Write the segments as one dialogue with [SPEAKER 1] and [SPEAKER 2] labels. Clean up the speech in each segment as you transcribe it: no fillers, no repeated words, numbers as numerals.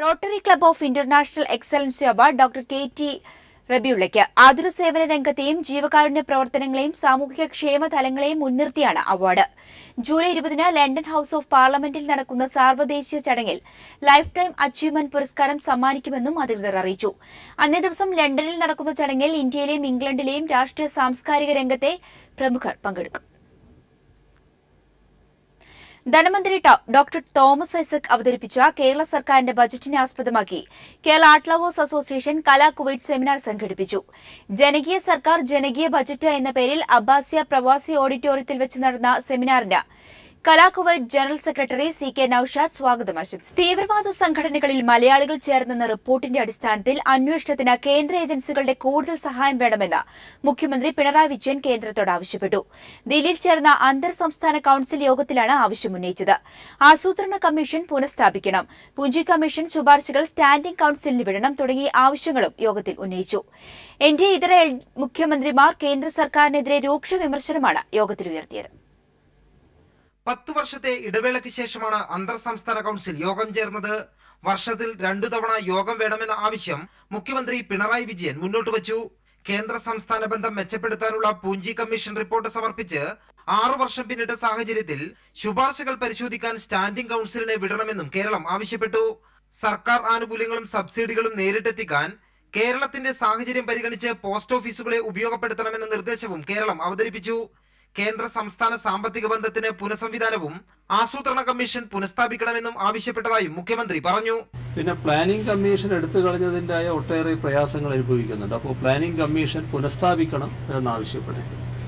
[SPEAKER 1] Rotary club of international excellency award doctor K T. റബിയുള്ളയ്ക്ക് ആതുര സേവന രംഗത്തെയും ജീവകാരുണ്യ പ്രവർത്തനങ്ങളെയും സാമൂഹിക ക്ഷേമ തലങ്ങളെയും മുൻനിർത്തിയാണ് അവാർഡ്. ജൂലൈ 20-ന് ലണ്ടൻ ഹൌസ് ഓഫ് പാർലമെന്റിൽ നടക്കുന്ന സാർവദേശീയ ചടങ്ങിൽ ലൈഫ് ടൈം അച്ചീവ്മെന്റ് പുരസ്കാരം സമ്മാനിക്കുമെന്നും അധികൃതർ അറിയിച്ചു. അന്നേ ദിവസം ലണ്ടനിൽ നടക്കുന്ന ചടങ്ങിൽ ഇന്ത്യയിലെയും ഇംഗ്ലണ്ടിലെയും രാഷ്ട്രീയ സാംസ്കാരിക രംഗത്തെ പ്രമുഖർ പങ്കെടുക്കും. ധനമന്ത്രി ഡോക്ടർ തോമസ് ഐസക് അവതരിപ്പിച്ച കേരള സർക്കാരിന്റെ ബജറ്റിനെ ആസ്പദമാക്കി കേരള ആർട്ട് ലവേഴ്സ് അസോസിയേഷൻ കലാ കുവൈറ്റ് സെമിനാർ സംഘടിപ്പിച്ചു. ജനകീയ സർക്കാർ ജനകീയ ബജറ്റ് എന്ന പേരിൽ അബ്ബാസിയ പ്രവാസി ഓഡിറ്റോറിയത്തിൽ വെച്ച് നടന്ന സെമിനാറിന് കലാ കുവൈറ്റ് ജനറൽ സെക്രട്ടറി സി.കെ. നൌഷാദ് സ്വാഗതം ആശംസിച്ചു. തീവ്രവാദ സംഘടനകളിൽ മലയാളികൾ ചേർന്നെന്ന റിപ്പോർട്ടിന്റെ അടിസ്ഥാനത്തിൽ അന്വേഷണത്തിന് കേന്ദ്ര ഏജൻസികളുടെ കൂടുതൽ സഹായം വേണമെന്ന് മുഖ്യമന്ത്രി പിണറായി വിജയൻ കേന്ദ്രത്തോട് ആവശ്യപ്പെട്ടു. ദില്ലിയിൽ ചേർന്ന അന്തർ സംസ്ഥാന കൌൺസിൽ യോഗത്തിലാണ് ആവശ്യമുന്നയിച്ചത്. ആസൂത്രണ കമ്മീഷൻ പുനഃസ്ഥാപിക്കണം, പൂഞ്ചി കമ്മീഷൻ ശുപാർശകൾ സ്റ്റാൻഡിംഗ് കൌൺസിലിന് വിടണം തുടങ്ങിയ ആവശ്യങ്ങളും യോഗത്തിൽ ഉന്നയിച്ചു. എൻഡിഎ ഇതര മുഖ്യമന്ത്രിമാർ കേന്ദ്ര സർക്കാരിനെതിരെ രൂക്ഷ വിമർശനമാണ് യോഗത്തിൽ ഉയർത്തിയത്.
[SPEAKER 2] 10 വർഷത്തെ ഇടവേളയ്ക്ക് ശേഷമാണ് അന്തർ സംസ്ഥാന കൌൺസിൽ യോഗം ചേർന്നത്. വർഷത്തിൽ 2 തവണ യോഗം വേണമെന്ന ആവശ്യം മുഖ്യമന്ത്രി പിണറായി വിജയൻ മുന്നോട്ട് വച്ചു. കേന്ദ്ര സംസ്ഥാന ബന്ധം മെച്ചപ്പെടുത്താനുള്ള പൂഞ്ചി കമ്മീഷൻ റിപ്പോർട്ട് സമർപ്പിച്ച് 6 വർഷം പിന്നിട്ട സാഹചര്യത്തിൽ ശുപാർശകൾ പരിശോധിക്കാൻ സ്റ്റാൻഡിംഗ് കൌൺസിലിനെ വിടണമെന്നും കേരളം ആവശ്യപ്പെട്ടു. സർക്കാർ ആനുകൂല്യങ്ങളും സബ്സിഡികളും നേരിട്ടെത്തിക്കാൻ കേരളത്തിന്റെ സാഹചര്യം പരിഗണിച്ച് പോസ്റ്റ് ഓഫീസുകളെ ഉപയോഗപ്പെടുത്തണമെന്ന നിർദ്ദേശവും കേരളം അവതരിപ്പിച്ചു. കേന്ദ്ര സംസ്ഥാന സാമ്പത്തിക ബന്ധത്തിന് പുനഃസംവിധാനവും ആസൂത്രണ കമ്മീഷൻ പുനഃസ്ഥാപിക്കണമെന്നും ആവശ്യപ്പെട്ടതായും മുഖ്യമന്ത്രി പറഞ്ഞു.
[SPEAKER 3] പിന്നെ പ്ലാനിംഗ് കമ്മീഷൻ എടുത്തു കളഞ്ഞതിൻ്റെതായ ഒട്ടേറെ പ്രയാസങ്ങൾ അനുഭവിക്കുന്നുണ്ട്. അപ്പോൾ പ്ലാനിംഗ് കമ്മീഷൻ പുനഃസ്ഥാപിക്കണം എന്നാവശ്യപ്പെട്ടു.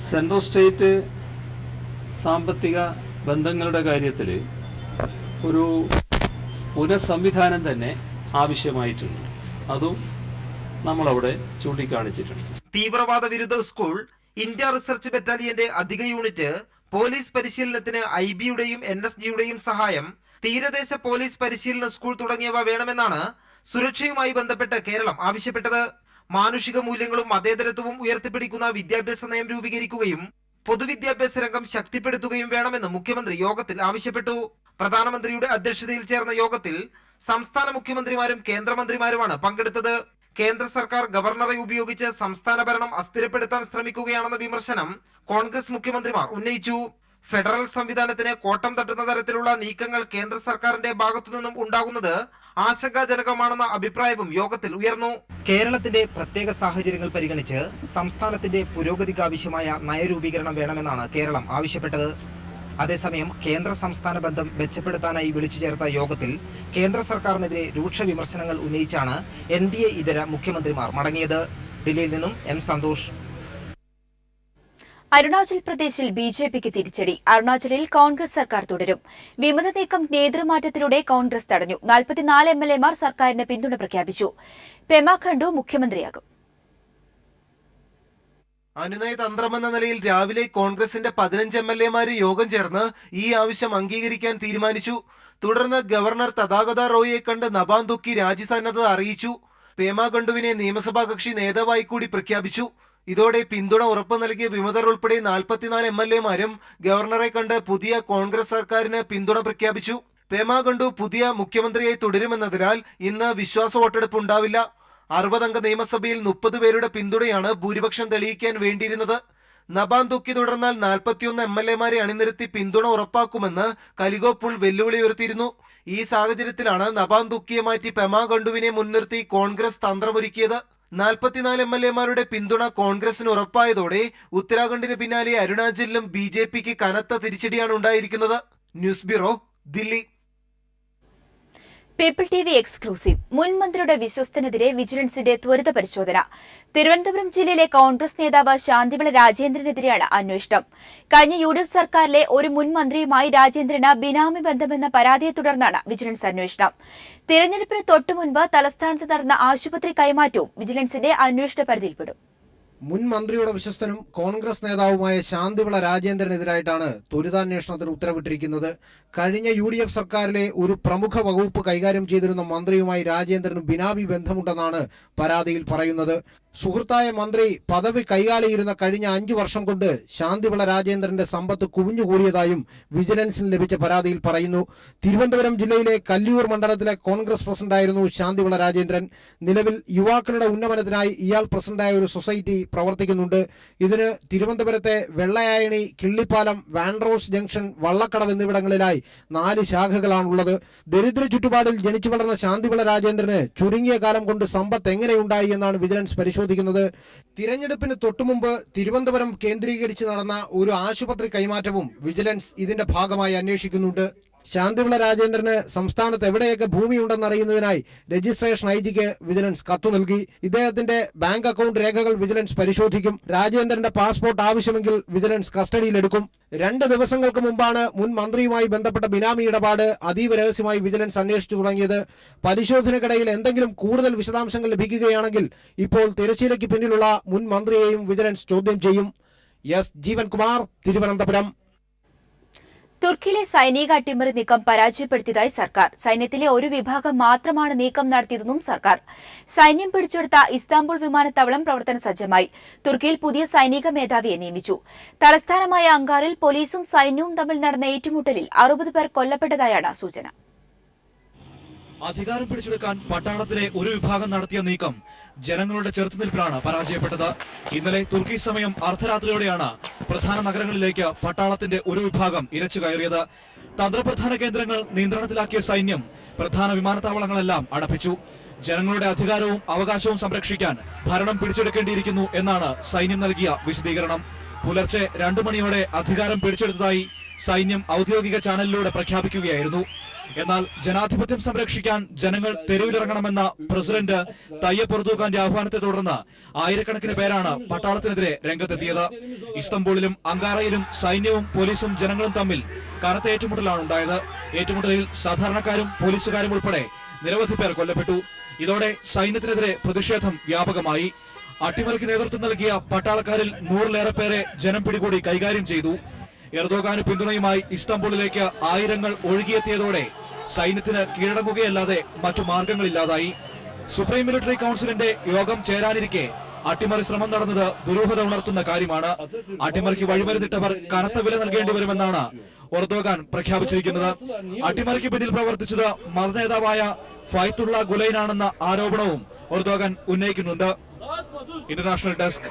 [SPEAKER 3] സെൻട്രൽ സ്റ്റേറ്റ് സാമ്പത്തിക ബന്ധങ്ങളുടെ കാര്യത്തിൽ ഒരു പുനഃസംവിധാനം തന്നെ ആവശ്യമായിട്ടുണ്ട്. അതും നമ്മളവിടെ ചൂണ്ടിക്കാണിച്ചിട്ടുണ്ട്.
[SPEAKER 2] തീവ്രവാദ വിരുദ്ധ സ്കൂൾ, ഇന്ത്യ റിസർച്ച് ബറ്റാലിയന്റെ അധിക യൂണിറ്റ്, പോലീസ് പരിശീലനത്തിന് IB-യുടെയും NSG-യുടെയും സഹായം, തീരദേശ പോലീസ് പരിശീലന സ്കൂൾ തുടങ്ങിയവ വേണമെന്നാണ് സുരക്ഷയുമായി ബന്ധപ്പെട്ട് കേരളം ആവശ്യപ്പെട്ടത്. മാനുഷിക മൂല്യങ്ങളും മതേതരത്വവും ഉയർത്തിപ്പിടിക്കുന്ന വിദ്യാഭ്യാസ നയം രൂപീകരിക്കുകയും പൊതുവിദ്യാഭ്യാസ രംഗം ശക്തിപ്പെടുത്തുകയും വേണമെന്ന് മുഖ്യമന്ത്രി യോഗത്തിൽ ആവശ്യപ്പെട്ടു. പ്രധാനമന്ത്രിയുടെ അധ്യക്ഷതയിൽ ചേർന്ന യോഗത്തിൽ സംസ്ഥാന മുഖ്യമന്ത്രിമാരും കേന്ദ്രമന്ത്രിമാരുമാണ് പങ്കെടുത്തത്. കേന്ദ്ര സർക്കാർ ഗവർണറെ ഉപയോഗിച്ച് സംസ്ഥാന ഭരണം അസ്ഥിരപ്പെടുത്താൻ ശ്രമിക്കുകയാണെന്ന വിമർശനം കോൺഗ്രസ് മുഖ്യമന്ത്രിമാർ ഉന്നയിച്ചു. ഫെഡറൽ സംവിധാനത്തിന് കോട്ടം തട്ടുന്ന തരത്തിലുള്ള നീക്കങ്ങൾ കേന്ദ്ര സർക്കാരിന്റെ ഭാഗത്തുനിന്നും ഉണ്ടാകുന്നത് ആശങ്കാജനകമാണെന്ന അഭിപ്രായവും യോഗത്തിൽ ഉയർന്നു. കേരളത്തിന്റെ പ്രത്യേക സാഹചര്യങ്ങൾ പരിഗണിച്ച് സംസ്ഥാനത്തിന്റെ പുരോഗതിക്കാവശ്യമായ നയരൂപീകരണം വേണമെന്നാണ് കേരളം ആവശ്യപ്പെട്ടത്. അതേസമയം കേന്ദ്ര സംസ്ഥാന ബന്ധം മെച്ചപ്പെടുത്താനായി വിളിച്ചു ചേർത്ത യോഗത്തിൽ കേന്ദ്ര സർക്കാരിനെതിരെ രൂക്ഷ വിമർശനങ്ങൾ ഉന്നയിച്ചാണ് NDA ഇതര മുഖ്യമന്ത്രിമാർ മടങ്ങിയത്. ദില്ലിയിൽ നിന്നും M. സന്തോഷ്.
[SPEAKER 1] അരുണാചൽ പ്രദേശിൽ BJPക്ക് തിരിച്ചടി. അരുണാചലിൽ കോൺഗ്രസ് സർക്കാർ തുടരും. വിമത നീക്കം നേതൃമാറ്റത്തിലൂടെ കോൺഗ്രസ് തടഞ്ഞു. 44 MLA-മാർ സർക്കാരിന് പിന്തുണ പ്രഖ്യാപിച്ചു. പെമ ഖണ്ഡു മുഖ്യമന്ത്രിയാകും.
[SPEAKER 4] അനുനയതന്ത്രമെന്ന നിലയിൽ രാവിലെ കോൺഗ്രസിന്റെ 15 MLA-മാര് യോഗം ചേർന്ന് ഈ ആവശ്യം അംഗീകരിക്കാൻ തീരുമാനിച്ചു. തുടർന്ന് ഗവർണർ തഥാഗത റോയിയെ കണ്ട് നബാം തുക്കി രാജിസന്നദ്ധത അറിയിച്ചു. പേമ ഖണ്ഡുവിനെ നിയമസഭാ കക്ഷി നേതാവായി കൂടി പ്രഖ്യാപിച്ചു. ഇതോടെ പിന്തുണ ഉറപ്പു നൽകിയ വിമതർ ഉൾപ്പെടെ 44 MLA-മാരും ഗവർണറെ കണ്ട് പുതിയ കോൺഗ്രസ് സർക്കാരിന് പിന്തുണ പ്രഖ്യാപിച്ചു. പേമ ഖണ്ഡു പുതിയ മുഖ്യമന്ത്രിയായി തുടരുമെന്നതിനാൽ ഇന്ന് വിശ്വാസ വോട്ടെടുപ്പ് ഉണ്ടാവില്ല. 60 അംഗ നിയമസഭയിൽ 30 പേരുടെ പിന്തുണയാണ് ഭൂരിപക്ഷം തെളിയിക്കാൻ വേണ്ടിയിരുന്നത്. നബാം തുക്കി തുടർന്നാൽ 41 MLA-മാരെ അണിനിരത്തി പിന്തുണ ഉറപ്പാക്കുമെന്ന് കലിഗോപുൾ വെല്ലുവിളി ഉയർത്തിയിരുന്നു. ഈ സാഹചര്യത്തിലാണ് നബാം തുക്കിയെ മാറ്റി പെമ ഖണ്ഡുവിനെ മുൻനിർത്തി കോൺഗ്രസ് തന്ത്രമൊരുക്കിയത്. 44 MLA-മാരുടെ പിന്തുണ കോൺഗ്രസിന് ഉറപ്പായതോടെ ഉത്തരാഖണ്ഡിന് പിന്നാലെ അരുണാചലിലും BJPക്ക് കനത്ത തിരിച്ചടിയാണ് ഉണ്ടായിരിക്കുന്നത്. News bureau, Delhi.
[SPEAKER 1] People TV exclusive. മുൻ മന്ത്രിയുടെ വിശ്വസ്തനെതിരെ വിജിലൻസിന്റെ ത്വരിത പരിശോധന. തിരുവനന്തപുരം ജില്ലയിലെ കോൺഗ്രസ് നേതാവ് ശാന്തിവിള രാജേന്ദ്രനെതിരെയാണ് അന്വേഷണം. കഴിഞ്ഞ UDF സർക്കാരിലെ ഒരു മുൻ മന്ത്രിയുമായി രാജേന്ദ്രന് ബിനാമി ബന്ധമെന്ന പരാതിയെ തുടർന്നാണ് വിജിലൻസ് അന്വേഷണം. തിരഞ്ഞെടുപ്പിന് തൊട്ടുമുൻപ് തലസ്ഥാനത്ത് നടന്ന ആശുപത്രി കൈമാറ്റവും വിജിലൻസിന്റെ അന്വേഷണ പരിധിയിൽപ്പെടും.
[SPEAKER 5] മുൻ മന്ത്രിയുടെ വിശ്വസ്തനും കോൺഗ്രസ് നേതാവുമായ ശാന്തിവിള രാജേന്ദ്രനെതിരായിട്ടാണ് ത്വരിതാന്വേഷണത്തിന് ഉത്തരവിട്ടിരിക്കുന്നത്. കഴിഞ്ഞ UDF സർക്കാരിലെ ഒരു പ്രമുഖ വകുപ്പ് കൈകാര്യം ചെയ്തിരുന്ന മന്ത്രിയുമായി രാജേന്ദ്രന് ബിനാമി ബന്ധമുണ്ടെന്നാണ് പരാതിയിൽ പറയുന്നത്. സുഹൃത്തായ മന്ത്രി പദവി കൈകാളിയിരുന്ന കഴിഞ്ഞ 5 വർഷം കൊണ്ട് ശാന്തിവിള രാജേന്ദ്രന്റെ സമ്പത്ത് കുവിഞ്ഞുകൂടിയതായും വിജിലൻസിന് ലഭിച്ച പരാതിയിൽ പറയുന്നു. തിരുവനന്തപുരം ജില്ലയിലെ കല്ലിയൂർ മണ്ഡലത്തിലെ കോൺഗ്രസ് പ്രസിഡന്റായിരുന്നു ശാന്തിവിള രാജേന്ദ്രൻ. നിലവിൽ യുവാക്കളുടെ ഉന്നമനത്തിനായി ഇയാൾ പ്രസിഡന്റായ ഒരു സൊസൈറ്റി പ്രവർത്തിക്കുന്നുണ്ട്. ഇതിന് തിരുവനന്തപുരത്തെ വെള്ളയായണി, കിള്ളിപ്പാലം, വാൻഡ്രോസ് ജംഗ്ഷൻ, വള്ളക്കടവ് എന്നിവിടങ്ങളിലായി 4 ശാഖകളാണുള്ളത്. ദരിദ്ര ചുറ്റുപാടിൽ ജനിച്ചു വളർന്ന ശാന്തിവിള രാജേന്ദ്രന് ചുരുങ്ങിയ കാലം കൊണ്ട് സമ്പത്ത് എങ്ങനെയുണ്ടായി എന്നാണ് വിജിലൻസ് പരിശോധിക്കുന്നത്. തിരഞ്ഞെടുപ്പിന് തൊട്ടുമുമ്പ് തിരുവനന്തപുരം കേന്ദ്രീകരിച്ച് നടന്ന ഒരു ആശുപത്രി കൈമാറ്റവും വിജിലൻസ് ഇതിന്റെ ഭാഗമായി അന്വേഷിക്കുന്നുണ്ട്. ശാന്തിവിള രാജേന്ദ്രന് സംസ്ഥാനത്ത് എവിടെയൊക്കെ ഭൂമിയുണ്ടെന്നറിയുന്നതിനായി രജിസ്ട്രേഷൻ ഐജിക്ക് വിജിലൻസ് കത്തു നൽകി. ഇദ്ദേഹത്തിന്റെ ബാങ്ക് അക്കൗണ്ട് രേഖകൾ വിജിലൻസ് പരിശോധിക്കും. രാജേന്ദ്രന്റെ പാസ്പോർട്ട് ആവശ്യമെങ്കിൽ വിജിലൻസ് കസ്റ്റഡിയിലെടുക്കും. 2 ദിവസങ്ങൾക്ക് മുമ്പാണ് മുൻ മന്ത്രിയുമായി ബന്ധപ്പെട്ട ബിനാമി ഇടപാട് അതീവ രഹസ്യമായി വിജിലൻസ് അന്വേഷിച്ചു തുടങ്ങിയത്. പരിശോധനയ്ക്കിടയിൽ എന്തെങ്കിലും കൂടുതൽ വിശദാംശങ്ങൾ ലഭിക്കുകയാണെങ്കിൽ ഇപ്പോൾ തിരശ്ശീലയ്ക്ക് പിന്നിലുള്ള മുൻ മന്ത്രിയെയും വിജിലൻസ് ചോദ്യം ചെയ്യും. എസ് ജീവൻകുമാർ, തിരുവനന്തപുരം.
[SPEAKER 1] തുർക്കിയിലെ സൈനിക അട്ടിമറി നീക്കം പരാജയപ്പെടുത്തിയതായി സർക്കാർ. സൈന്യത്തിലെ ഒരു വിഭാഗം മാത്രമാണ് നീക്കം നടത്തിയതെന്നും സർക്കാർ. സൈന്യം പിടിച്ചെടുത്ത ഇസ്താംബുൾ വിമാനത്താവളം പ്രവർത്തന സജ്ജമായി. തുർക്കിയിൽ പുതിയ സൈനിക മേധാവിയെ നിയമിച്ചു. തലസ്ഥാനമായ അങ്കാറിൽ പോലീസും സൈന്യവും തമ്മിൽ നടന്ന ഏറ്റുമുട്ടലിൽ 60 പേർ കൊല്ലപ്പെട്ടതായാണ് സൂചന.
[SPEAKER 6] അധികാരം പിടിച്ചെടുക്കാൻ പട്ടാളത്തിലെ ഒരു വിഭാഗം നടത്തിയ നീക്കം ജനങ്ങളുടെ ചെറുത്തുനിൽപ്പിലാണ് പരാജയപ്പെട്ടത്. ഇന്നലെ തുർക്കി സമയം അർദ്ധരാത്രിയോടെയാണ് പ്രധാന നഗരങ്ങളിലേക്ക് പട്ടാളത്തിന്റെ ഒരു വിഭാഗം ഇരച്ചു കയറിയത്. തന്ത്രപ്രധാന കേന്ദ്രങ്ങൾ നിയന്ത്രണത്തിലാക്കിയ സൈന്യം പ്രധാന വിമാനത്താവളങ്ങളെല്ലാം അടപ്പിച്ചു. ജനങ്ങളുടെ അധികാരവും അവകാശവും സംരക്ഷിക്കാൻ ഭരണം പിടിച്ചെടുക്കേണ്ടിയിരിക്കുന്നു എന്നാണ് സൈന്യം നൽകിയ വിശദീകരണം. പുലർച്ചെ 2 മണിയോടെ അധികാരം പിടിച്ചെടുത്തതായി സൈന്യം ഔദ്യോഗിക ചാനലിലൂടെ പ്രഖ്യാപിക്കുകയായിരുന്നു. എന്നാൽ ജനാധിപത്യം സംരക്ഷിക്കാൻ ജനങ്ങൾ തെരുവിലിറങ്ങണമെന്ന പ്രസിഡന്റ് തയ്യപ്പ് എർദോഗാന്റെ ആഹ്വാനത്തെ തുടർന്ന് ആയിരക്കണക്കിന് പേരാണ് പട്ടാളത്തിനെതിരെ രംഗത്തെത്തിയത്. ഇസ്തംബൂളിലും അങ്കാറയിലും സൈന്യവും പോലീസും ജനങ്ങളും തമ്മിൽ കനത്ത ഏറ്റുമുട്ടലാണ് ഉണ്ടായത്. ഏറ്റുമുട്ടലിൽ സാധാരണക്കാരും പോലീസുകാരും ഉൾപ്പെടെ നിരവധി പേർ കൊല്ലപ്പെട്ടു. ഇതോടെ സൈന്യത്തിനെതിരെ പ്രതിഷേധം വ്യാപകമായി. അട്ടിമറിക്ക് നേതൃത്വം നൽകിയ പട്ടാളക്കാരിൽ 100-ലേറെ പേരെ ജനം പിടികൂടി കൈകാര്യം ചെയ്തു. എർദോഗാന് പിന്തുണയുമായി ഇസ്താംബൂളിലേക്ക് ആയിരങ്ങൾ ഒഴുകിയെത്തിയതോടെ സൈന്യത്തിന് കീഴടങ്ങുകയല്ലാതെ മറ്റു മാർഗങ്ങളില്ലാതായി. സുപ്രീം മിലിറ്ററി കൌൺസിലിന്റെ യോഗം ചേരാനിരിക്കെ അട്ടിമറി ശ്രമം നടന്നത് ദുരൂഹത ഉണർത്തുന്ന കാര്യമാണ്. അട്ടിമറിക്ക് വഴിമരുന്നിട്ടവർ കനത്ത വില നൽകേണ്ടി വരുമെന്നാണ് എർദോഗാൻ പ്രഖ്യാപിച്ചിരിക്കുന്നത്. അട്ടിമറിക്ക് പിന്നിൽ പ്രവർത്തിച്ചത് മതനേതാവായ ഫൈത്തുള്ള ഗുലൈനാണെന്ന ആരോപണവും എർദോഗാൻ ഉന്നയിക്കുന്നുണ്ട്. International desk.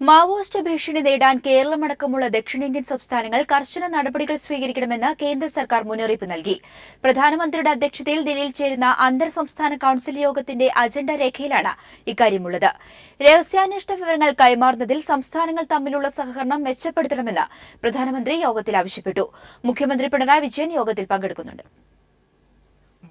[SPEAKER 1] മാവോയിസ്റ്റ് ഭീഷണി നേരിടാൻ കേരളമടക്കമുള്ള ദക്ഷിണേന്ത്യൻ സംസ്ഥാനങ്ങൾ കർശന നടപടികൾ സ്വീകരിക്കണമെന്ന് കേന്ദ്ര സർക്കാർ മുന്നറിയിപ്പ് നൽകി. പ്രധാനമന്ത്രിയുടെ അധ്യക്ഷതയിൽ ദില്ലിയിൽ ചേരുന്ന അന്തർ സംസ്ഥാന കൌൺസിൽ യോഗത്തിന്റെ അജണ്ട രേഖയിലാണ് ഇക്കാര്യമുള്ളത്. രഹസ്യാന്വേഷണ വിവരങ്ങൾ കൈമാറുന്നതിൽ സംസ്ഥാനങ്ങൾ തമ്മിലുള്ള സഹകരണം മെച്ചപ്പെടുത്തണമെന്ന് പ്രധാനമന്ത്രി യോഗത്തിൽ ആവശ്യപ്പെട്ടു. മുഖ്യമന്ത്രി പിണറായി വിജയൻ യോഗത്തിൽ പങ്കെടുക്കുന്നുണ്ട്.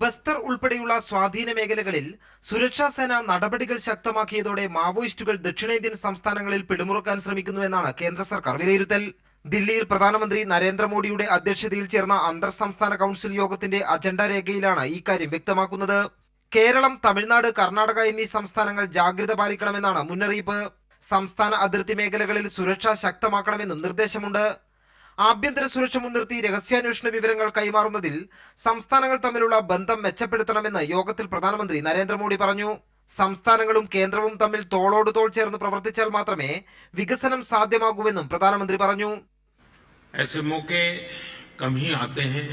[SPEAKER 2] ബസ്തർ ഉൾപ്പെടെയുള്ള സ്വാധീന മേഖലകളിൽ സുരക്ഷാ സേന നടപടികൾ ശക്തമാക്കിയതോടെ മാവോയിസ്റ്റുകൾ ദക്ഷിണേന്ത്യൻ സംസ്ഥാനങ്ങളിൽ പിടിമുറുക്കാൻ ശ്രമിക്കുന്നുവെന്നാണ് കേന്ദ്ര സർക്കാർ വിലയിരുത്തൽ. ദില്ലിയിൽ പ്രധാനമന്ത്രി നരേന്ദ്രമോദിയുടെ അധ്യക്ഷതയിൽ ചേർന്ന അന്തർ സംസ്ഥാന കൌൺസിൽ യോഗത്തിന്റെ അജണ്ട രേഖയിലാണ് ഇക്കാര്യം വ്യക്തമാക്കുന്നത്. കേരളം, തമിഴ്നാട്, കർണാടക എന്നീ സംസ്ഥാനങ്ങൾ ജാഗ്രത പാലിക്കണമെന്നാണ് മുന്നറിയിപ്പ്. സംസ്ഥാന അതിർത്തി മേഖലകളിൽ സുരക്ഷ ശക്തമാക്കണമെന്നും നിർദ്ദേശമുണ്ട്. ആഭ്യന്തര സുരക്ഷ മുൻനിർത്തി രഹസ്യാന്വേഷണ വിവരങ്ങൾ കൈമാറുന്നതിൽ സംസ്ഥാനങ്ങൾ തമ്മിലുള്ള ബന്ധം മെച്ചപ്പെടുത്തണമെന്ന് യോഗത്തിൽ പ്രധാനമന്ത്രി നരേന്ദ്രമോദി പറഞ്ഞു. സംസ്ഥാനങ്ങളും കേന്ദ്രവും തമ്മിൽ തോളോട് തോൾ ചേർന്ന് പ്രവർത്തിച്ചാൽ മാത്രമേ വികസനം സാധ്യമാകൂവെന്നും പ്രധാനമന്ത്രി പറഞ്ഞു.
[SPEAKER 7] ऐसे मौके कम ही आते हैं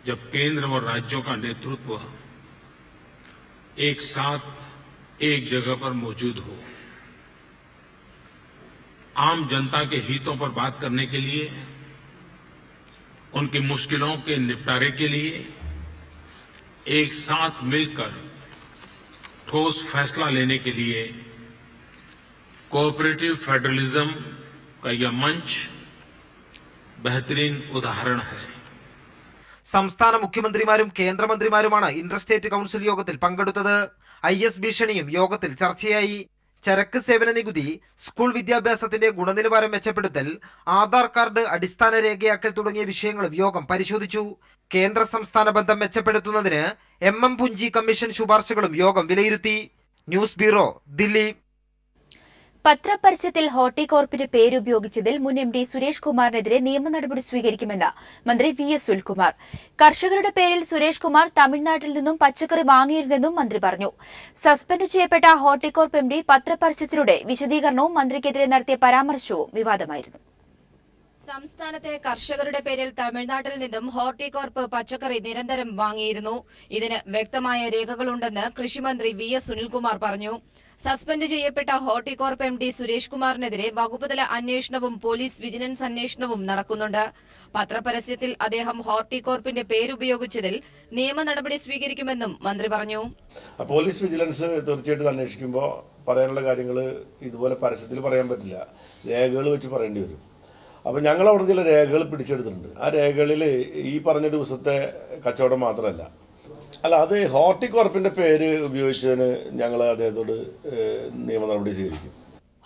[SPEAKER 7] जब केंद्र और राज्यों का नेतृत्व एक साथ एक जगह पर मौजूद हो. आम जनता के हितों पर बात करने के लिए, उनकी मुश्किलों के निपटारे के लिए एक साथ मिलकर ठोस फैसला लेने के लिए कोऑपरेटिव फेडरलिज्म का यह मंच बेहतरीन उदाहरण है.
[SPEAKER 2] സംസ്ഥാന മുഖ്യമന്ത്രിമാരും കേന്ദ്രമന്ത്രിമാരുമാണ് ഇന്റർസ്റ്റേറ്റ് കൌൺസിൽ യോഗത്തിൽ പങ്കെടുത്തത്. IS ഭീഷണിയും യോഗത്തിൽ ചർച്ചയായി. ചരക്ക് സേവന നികുതി, സ്കൂൾ വിദ്യാഭ്യാസത്തിന്റെ ഗുണനിലവാരം മെച്ചപ്പെടുത്തൽ, ആധാർ കാർഡ് അടിസ്ഥാന രേഖയാക്കൽ തുടങ്ങിയ വിഷയങ്ങളും യോഗം പരിശോധിച്ചു. കേന്ദ്ര സംസ്ഥാന ബന്ധം മെച്ചപ്പെടുത്തുന്നതിന് MM പുഞ്ചി കമ്മീഷൻ ശുപാർശകളും യോഗം വിലയിരുത്തി. News bureau, Delhi.
[SPEAKER 1] പത്രപരസ്യത്തിൽ ഹോർട്ടികോർപ്പിന്റെ പേരുപയോഗിച്ചതിൽ മുൻ എം ഡി സുരേഷ് കുമാറിനെതിരെ നിയമ നടപടി സ്വീകരിക്കുമെന്ന് മന്ത്രി വി.എസ്. സുനിൽകുമാർ. കർഷകരുടെ പേരിൽ സുരേഷ് കുമാർ തമിഴ്നാട്ടിൽ നിന്നും പച്ചക്കറി വാങ്ങിയിരുന്നെന്നും മന്ത്രി പറഞ്ഞു. സസ്പെൻഡ് ചെയ്യപ്പെട്ട ഹോർട്ടികോർപ്പ് എം ഡി പത്രപരസ്യത്തിലൂടെ വിശദീകരണവും മന്ത്രിക്കെതിരെ നടത്തിയ പരാമർശവും വിവാദമായിരുന്നു.
[SPEAKER 8] സംസ്ഥാനത്തെ കർഷകരുടെ പേരിൽ തമിഴ്നാട്ടിൽ നിന്നും ഹോർട്ടികോർപ്പ് പച്ചക്കറി നിരന്തരം വാങ്ങിയിരുന്നു. ഇതിന് വ്യക്തമായ രേഖകളുണ്ടെന്ന് കൃഷിമന്ത്രി വി.എസ്. സുനിൽകുമാർ പറഞ്ഞു. സസ്പെൻഡ് ചെയ്യപ്പെട്ട ഹോർട്ടികോർപ്പ് എം ഡി സുരേഷ് കുമാറിനെതിരെ വകുപ്പുതല അന്വേഷണവും പോലീസ് വിജിലൻസ് അന്വേഷണവും നടക്കുന്നുണ്ട്. പത്രപരസ്യത്തിൽ അദ്ദേഹം ഹോർട്ടികോർപ്പിന്റെ പേരുപയോഗിച്ചതിൽ നിയമ നടപടി സ്വീകരിക്കുമെന്നും മന്ത്രി പറഞ്ഞു.
[SPEAKER 9] പോലീസ് വിജിലൻസ് തീർച്ചയായിട്ടും അന്വേഷിക്കുമ്പോൾ പറയാനുള്ള കാര്യങ്ങൾ ഇതുപോലെ പരസ്യത്തിൽ പറയാൻ പറ്റില്ല, രേഖകൾ വെച്ച് പറയേണ്ടി വരും. അപ്പോൾ ഞങ്ങൾ അവിടെ ചില രേഖകൾ പിടിച്ചെടുത്തിട്ടുണ്ട്. ആ രേഖകളിൽ ഈ പറഞ്ഞ ദിവസത്തെ കച്ചവടം മാത്രമല്ല, അത് ഹോർട്ടികോർപ്പിന്റെ പേര് ഉപയോഗിച്ചതിന് ഞങ്ങൾ അദ്ദേഹത്തോട് നിയമ നടപടി സ്വീകരിക്കും.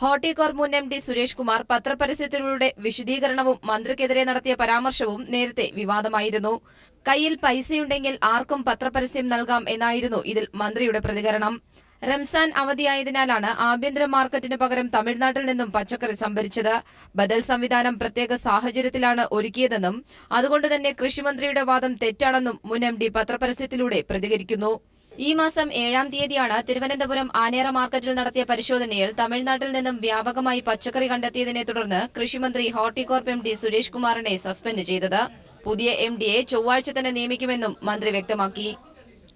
[SPEAKER 8] ഹോർട്ടികോർപ്പ് മുൻ എം ഡി സുരേഷ് കുമാർ പത്രപരസ്യത്തിലൂടെ വിശദീകരണവും മന്ത്രിക്കെതിരെ നടത്തിയ പരാമർശവും നേരത്തെ വിവാദമായിരുന്നു. കയ്യിൽ പൈസയുണ്ടെങ്കിൽ ആർക്കും പത്രപരസ്യം നൽകാം എന്നായിരുന്നു ഇതിൽ മന്ത്രിയുടെ പ്രതികരണം. റംസാൻ അവധിയായതിനാലാണ് ആഭ്യന്തര മാർക്കറ്റിന് പകരം തമിഴ്നാട്ടിൽ നിന്നും പച്ചക്കറി സംഭരിച്ചത്. ബദൽ സംവിധാനം പ്രത്യേക സാഹചര്യത്തിലാണ് ഒരുക്കിയതെന്നും അതുകൊണ്ട് തന്നെ കൃഷിമന്ത്രിയുടെ വാദം തെറ്റാണെന്നും മുൻ എം ഡി പത്രപരസ്യത്തിലൂടെ പ്രതികരിക്കുന്നു. ഈ മാസം 7-ാം തീയതിയാണ് തിരുവനന്തപുരം ആനേറ മാർക്കറ്റിൽ നടത്തിയ പരിശോധനയിൽ തമിഴ്നാട്ടിൽ നിന്നും വ്യാപകമായി പച്ചക്കറി കണ്ടെത്തിയതിനെ തുടർന്ന് കൃഷിമന്ത്രി ഹോർട്ടികോർപ്പ് എം ഡി സുരേഷ് കുമാറിനെ സസ്പെൻഡ് ചെയ്തത്. പുതിയ എം ഡിയെ ചൊവ്വാഴ്ച തന്നെ നിയമിക്കുമെന്നും മന്ത്രി വ്യക്തമാക്കി.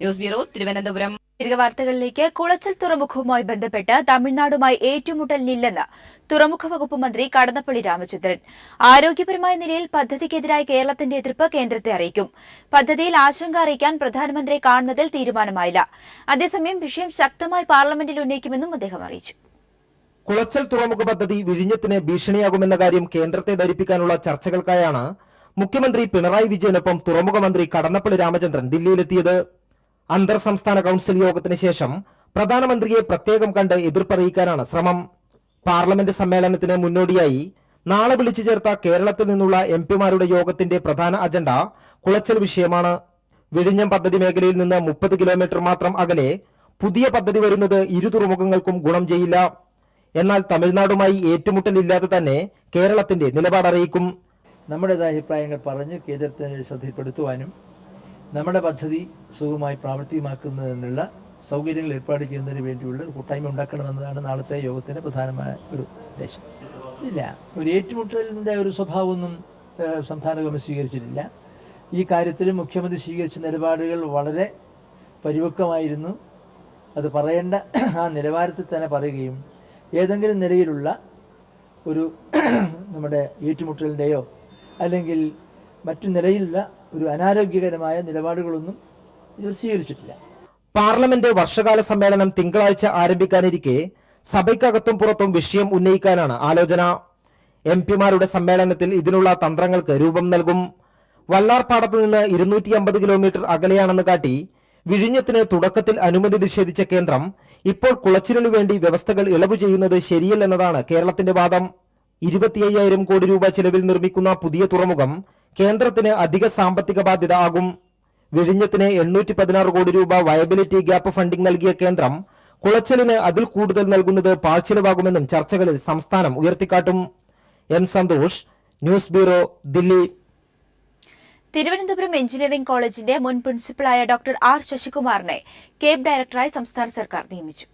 [SPEAKER 8] News bureau, Thiruvananthapuram.
[SPEAKER 1] തിരികെ വാർത്തകളിലേക്ക്. കുളച്ചൽ തുറമുഖവുമായി ബന്ധപ്പെട്ട് തമിഴ്നാടുമായി ഏറ്റുമുട്ടലിനില്ലെന്ന് തുറമുഖ വകുപ്പ് മന്ത്രി കടന്നപ്പള്ളി രാമചന്ദ്രൻ. ആരോഗ്യപരമായ നിലയിൽ പദ്ധതിക്കെതിരായ കേരളത്തിന്റെ എതിർപ്പ് കേന്ദ്രത്തെ അറിയിക്കും. പദ്ധതിയിൽ ആശങ്ക അറിയിക്കാൻ പ്രധാനമന്ത്രിയെ കാണുന്നതിൽ തീരുമാനമായില്ല. അതേസമയം വിഷയം ശക്തമായി പാർലമെന്റിൽ ഉന്നയിക്കുമെന്നും അദ്ദേഹം അറിയിച്ചു.
[SPEAKER 5] കുളച്ചൽ തുറമുഖ പദ്ധതി വിഴിഞ്ഞത്തിന് ഭീഷണിയാകുമെന്ന കാര്യം കേന്ദ്രത്തെ ധരിപ്പിക്കാനുള്ള ചർച്ചകൾക്കായാണ് മുഖ്യമന്ത്രി പിണറായി വിജയനൊപ്പം തുറമുഖ മന്ത്രി കടന്നപ്പള്ളി രാമചന്ദ്രൻ ദില്ലിയിലെത്തിയത്. അന്തർ സംസ്ഥാന കൌൺസിൽ യോഗത്തിന് ശേഷം പ്രധാനമന്ത്രിയെ പ്രത്യേകം കണ്ട് എതിർപ്പറിയിക്കാനാണ് ശ്രമം. പാർലമെന്റ് സമ്മേളനത്തിന് മുന്നോടിയായി നാളെ വിളിച്ചു ചേർത്ത കേരളത്തിൽ നിന്നുള്ള എംപിമാരുടെ യോഗത്തിന്റെ പ്രധാന അജണ്ട കുളച്ചൽ വിഷയമാണ്. വിഴിഞ്ഞം പദ്ധതി മേഖലയിൽ നിന്ന് 30 കിലോമീറ്റർ മാത്രം അകലെ പുതിയ പദ്ധതി വരുന്നത് ഇരു തുറമുഖങ്ങൾക്കും ഗുണം ചെയ്യില്ല. എന്നാൽ തമിഴ്നാടുമായി ഏറ്റുമുട്ടലില്ലാതെ തന്നെ കേരളത്തിന്റെ നിലപാടറിയിക്കും.
[SPEAKER 10] നമ്മുടേതായ അഭിപ്രായങ്ങൾ പറഞ്ഞ് കേന്ദ്രത്തെ ശ്രദ്ധയിൽപ്പെടുത്തുവാനും നമ്മുടെ പദ്ധതി സുഖമായി പ്രാവർത്തികമാക്കുന്നതിനുള്ള സൗകര്യങ്ങൾ ഏർപ്പാട് ചെയ്യുന്നതിന് വേണ്ടിയുള്ള ഒരു കൂട്ടായ്മ ഉണ്ടാക്കണമെന്നതാണ് നാളത്തെ യോഗത്തിൻ്റെ പ്രധാനമായ ഒരു ഉദ്ദേശം. ഇല്ല, ഒരു ഏറ്റുമുട്ടലിൻ്റെ ഒരു സ്വഭാവമൊന്നും സംസ്ഥാന ഗവൺമെൻറ് സ്വീകരിച്ചിട്ടില്ല. ഈ കാര്യത്തിൽ മുഖ്യമന്ത്രി സ്വീകരിച്ച നിലപാടുകൾ വളരെ പരിപക്വമായിരുന്നു. അത് പറയേണ്ട ആ നിലവാരത്തിൽ തന്നെ പറയുകയും ഏതെങ്കിലും നിലയിലുള്ള ഒരു നമ്മുടെ ഏറ്റുമുട്ടലിൻ്റെയോ അല്ലെങ്കിൽ മറ്റു നിലയിലുള്ള ഒരു അനാരോഗ്യകരമായ നിലപാടുകളൊന്നും ഇവർ സ്വീകരിച്ചിട്ടില്ല.
[SPEAKER 5] പാർലമെന്റ് വർഷകാല സമ്മേളനം തിങ്കളാഴ്ച ആരംഭിക്കാനിരിക്കെ സഭയ്ക്കകത്തും പുറത്തും വിഷയം ഉന്നയിക്കാനാണ് ആലോചന. എംപിമാരുടെ സമ്മേളനത്തിൽ ഇതിനുള്ള തന്ത്രങ്ങൾക്ക് രൂപം നൽകും. വല്ലാർപാടത്ത് നിന്ന് 250 കിലോമീറ്റർ അകലെയാണെന്ന് കാട്ടി വിഴിഞ്ഞത്തിന് തുടക്കത്തിൽ അനുമതി നിഷേധിച്ച കേന്ദ്രം ഇപ്പോൾ കുളച്ചിലിനു വേണ്ടി വ്യവസ്ഥകൾ ഇളവ് ചെയ്യുന്നത് ശരിയല്ലെന്നതാണ് കേരളത്തിന്റെ വാദം. 25,000 കോടി രൂപ ചെലവിൽ നിർമ്മിക്കുന്ന പുതിയ തുറമുഖം കേന്ദ്രത്തിന് അധിക സാമ്പത്തിക ബാധ്യത ആകും. വിഴിഞ്ഞത്തിന് 816 കോടി രൂപ വയബിലിറ്റി ഗ്യാപ്പ് ഫണ്ടിംഗ് നൽകിയ കേന്ദ്രം കുളച്ചലിന് അതിൽ കൂടുതൽ നൽകുന്നത് പാഴ്ചെലവാകുമെന്നും ചർച്ചകളിൽ സംസ്ഥാനം ഉയർത്തിക്കാട്ടും. M Santhosh, news bureau, Delhi.
[SPEAKER 1] Thiruvananthapuram engineering കോളേജിന്റെ മുൻ പ്രിൻസിപ്പലായ ഡോക്ടർ ആർ ശശികുമാറിനെ കേബ് ഡയറക്ടറായി സംസ്ഥാന സർക്കാർ നിയമിച്ചു.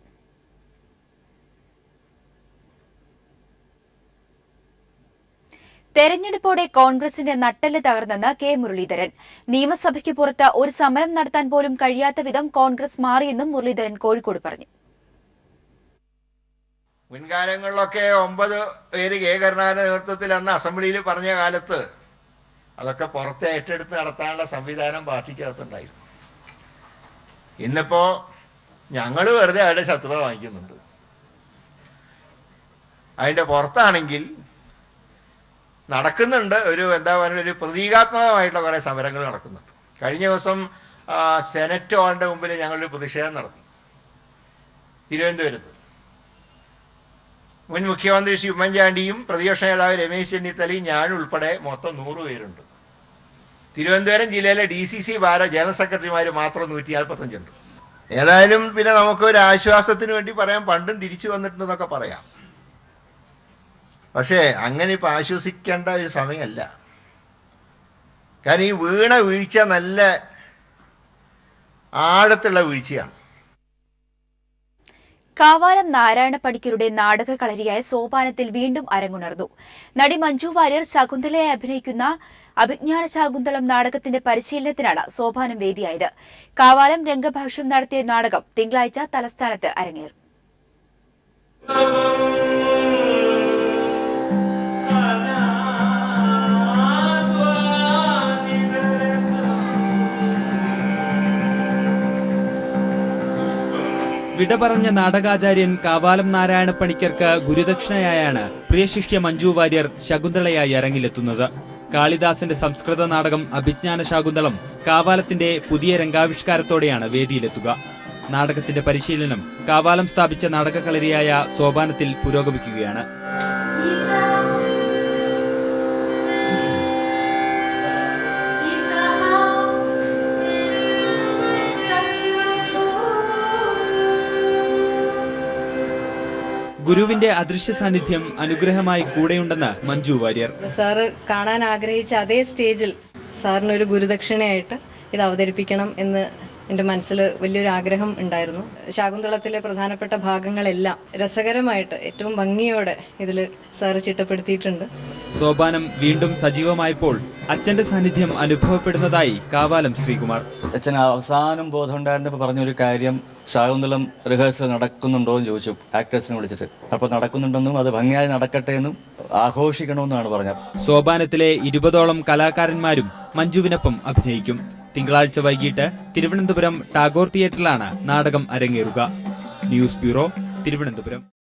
[SPEAKER 1] തെരഞ്ഞെടുപ്പോടെ കോൺഗ്രസിന്റെ നട്ടെല്ല് തകർന്നെന്ന് കെ മുരളീധരൻ. നിയമസഭയ്ക്ക് പുറത്ത് ഒരു സമരം നടത്താൻ പോലും കഴിയാത്ത വിധം കോൺഗ്രസ് മാറിയെന്നും മുരളീധരൻ കോഴിക്കോട് പറഞ്ഞു.
[SPEAKER 11] മുൻകാലങ്ങളിലൊക്കെ 9 പേര് കെ കരുണാകരന്റെ നേതൃത്വത്തിൽ അന്ന് അസംബ്ലിയിൽ പറഞ്ഞ കാലത്ത് അതൊക്കെ പുറത്ത് ഏറ്റെടുത്ത് നടത്താനുള്ള സംവിധാനം പാർട്ടിക്കകത്തുണ്ടായിരുന്നു. ഇന്നിപ്പോ ഞങ്ങൾ വെറുതെ അവരുടെ ശത്രുത വാങ്ങിക്കുന്നുണ്ട്. അതിന്റെ പുറത്താണെങ്കിൽ നടക്കുന്നുണ്ട് ഒരു ഒരു പ്രതീകാത്മകമായിട്ടുള്ള കുറെ സമരങ്ങൾ നടക്കുന്നുണ്ട്. കഴിഞ്ഞ ദിവസം സെനറ്റ് ഹാളിന്റെ മുമ്പിൽ ഞങ്ങളൊരു പ്രതിഷേധം നടത്തി തിരുവനന്തപുരത്ത്. മുൻ മുഖ്യമന്ത്രി ശ്രീ ഉമ്മൻചാണ്ടിയും പ്രതിപക്ഷ നേതാവ് രമേശ് ചെന്നിത്തലയും ഞാനും ഉൾപ്പെടെ മൊത്തം 100 പേരുണ്ട്. തിരുവനന്തപുരം ജില്ലയിലെ DCC ജനറൽ സെക്രട്ടറിമാർ മാത്രം 145 ഉണ്ട്. ഏതായാലും പിന്നെ നമുക്കൊരു ആശ്വാസത്തിന് വേണ്ടി പറയാം, പണ്ടും തിരിച്ചു വന്നിട്ടുണ്ടെന്നൊക്കെ പറയാം. പക്ഷേ അങ്ങനെ ഇപ്പം ആശ്വസിക്കേണ്ട ഒരു സമയമല്ല. കാരണം ഈ വീണ വീഴ്ച നല്ല ആഴത്തുള്ള വീഴ്ചയാണ്.
[SPEAKER 1] കാവാലം നാരായണ പണിക്കരുടെ നാടക കളരിയായ സോപാനത്തിൽ വീണ്ടും അരങ്ങുണർന്നു. നടി മഞ്ജു വാര്യർ ശകുന്തളയെ അഭിനയിക്കുന്ന അഭിജ്ഞാന ശാകുന്തളം നാടകത്തിന്റെ പരിശീലനത്തിനാണ് സോപാനം വേദിയായത്. കാവാലം രംഗഭാഷ്യം നടത്തിയ നാടകം തിങ്കളാഴ്ച തലസ്ഥാനത്ത് അരങ്ങേറും.
[SPEAKER 12] വിട പറഞ്ഞ നാടകാചാര്യൻ കാവാലം നാരായണ പണിക്കർക്ക് ഗുരുദക്ഷിണയായാണ് പ്രിയശിഷ്യ മഞ്ജു വാര്യർ ശകുന്തളയായി അരങ്ങിലെത്തുന്നത്. കാളിദാസന്റെ സംസ്കൃത നാടകം അഭിജ്ഞാന ശാകുന്തളം കാവാലത്തിന്റെ പുതിയ രംഗാവിഷ്കാരത്തോടെയാണ് വേദിയിലെത്തുക. നാടകത്തിന്റെ പരിശീലനം കാവാലം സ്ഥാപിച്ച നാടകകളരിയായ സോപാനത്തിൽ പുരോഗമിക്കുകയാണ്. ഗുരുവിന്റെ അദൃശ്യ സാന്നിധ്യം അനുഗ്രഹമായി കൂടെയുണ്ടെന്ന് മഞ്ജു വാര്യർ.
[SPEAKER 13] സാറ് കാണാൻ ആഗ്രഹിച്ച അതേ സ്റ്റേജിൽ സാറിനൊരു ഗുരുദക്ഷിണയായിട്ട് ഇത് അവതരിപ്പിക്കണം എന്ന് എൻ്റെ മനസ്സിൽ വലിയൊരു ആഗ്രഹം ഉണ്ടായിരുന്നു. ശാകുന്തളത്തിലെ പ്രധാനപ്പെട്ട ഭാഗങ്ങളെല്ലാം രസകരമായിട്ട് ഏറ്റവും ഭംഗിയോടെ ഇതിൽ സാറ് ചിട്ടപ്പെടുത്തിയിട്ടുണ്ട്.
[SPEAKER 12] സോപാനം വീണ്ടും സജീവമായപ്പോൾ അച്ഛന്റെ സാന്നിധ്യം അനുഭവപ്പെടുന്നതായി കാവാലം ശ്രീകുമാർ.
[SPEAKER 14] അച്ഛൻ അവസാനം ബോധമുണ്ടായിരുന്നപ്പോൾ പറഞ്ഞൊരു കാര്യം, ശാകുന്തളം റിഹേഴ്സൽ നടക്കുന്നുണ്ടോ എന്ന് ചോദിച്ചു ആക്ടേഴ്സിനെ വിളിച്ചിട്ട്. അപ്പോൾ നടക്കുന്നുണ്ടെന്നും അത് ഭംഗിയായി നടക്കട്ടെ എന്നും ആഘോഷിക്കണമെന്നാണ് പറഞ്ഞത്.
[SPEAKER 12] സോപാനത്തിലെ 20ഓളം കലാകാരന്മാരും മഞ്ജുവിനൊപ്പം അഭിനയിക്കും. തിങ്കളാഴ്ച വൈകിട്ട് തിരുവനന്തപുരം ടാഗോർ തിയേറ്ററിലാണ് നാടകം അരങ്ങേറുക. News bureau, Thiruvananthapuram.